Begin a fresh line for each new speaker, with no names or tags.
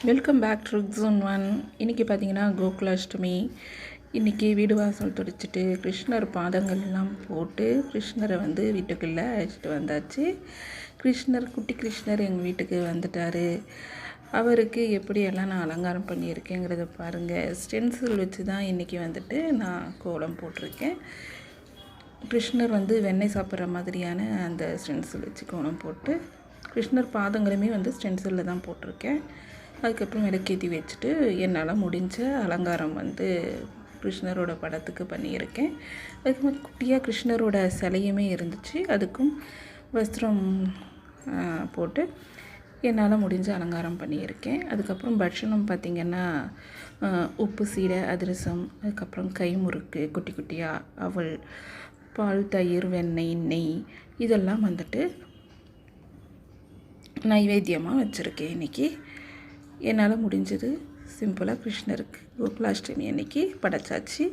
Welcome back to zone one. இன்றைக்கி பார்த்தீங்கன்னா கோகுலாஷ்டமி. இன்றைக்கி வீடு வாசல் துடைச்சிட்டு கிருஷ்ணர் பாதங்கள்லாம் போட்டு கிருஷ்ணரை வீட்டுக்குள்ளே அழைச்சிட்டு வந்தாச்சு. குட்டி கிருஷ்ணர் எங்கள் வீட்டுக்கு வந்துட்டார். அவருக்கு எப்படியெல்லாம் நான் அலங்காரம் பண்ணியிருக்கேங்கிறத பாருங்கள். ஸ்டென்சில் வச்சு தான் இன்றைக்கி நான் கோலம் போட்டிருக்கேன். கிருஷ்ணர் வெண்ணெய் சாப்பிட்ற மாதிரியான அந்த ஸ்டென்சில் வச்சு கோலம் போட்டு கிருஷ்ணர் பாதங்களுமே ஸ்டென்சிலில் தான் போட்டிருக்கேன். அதுக்கப்புறம் விளக்கேற்றி வச்சுட்டு என்னால் முடிஞ்ச அலங்காரம் கிருஷ்ணரோட படத்துக்கு பண்ணியிருக்கேன். அதுக்கப்புறம் குட்டியாக கிருஷ்ணரோட சிலையுமே இருந்துச்சு. அதுக்கும் வஸ்திரம் போட்டு என்னால் முடிஞ்ச அலங்காரம் பண்ணியிருக்கேன். அதுக்கப்புறம் பட்சணம் பார்த்திங்கன்னா உப்பு சீடை அதிரசம், அதுக்கப்புறம் கைமுறுக்கு குட்டி குட்டியாக அவல், பால், தயிர், வெண்ணெய், நெய் இதெல்லாம் நைவேத்தியமாக வச்சுருக்கேன். இன்றைக்கி என்னால் முடிஞ்சது சிம்பிளாக கிருஷ்ணருக்கு கோகுலாஷ்டமி அன்னைக்கு படைச்சாச்சு.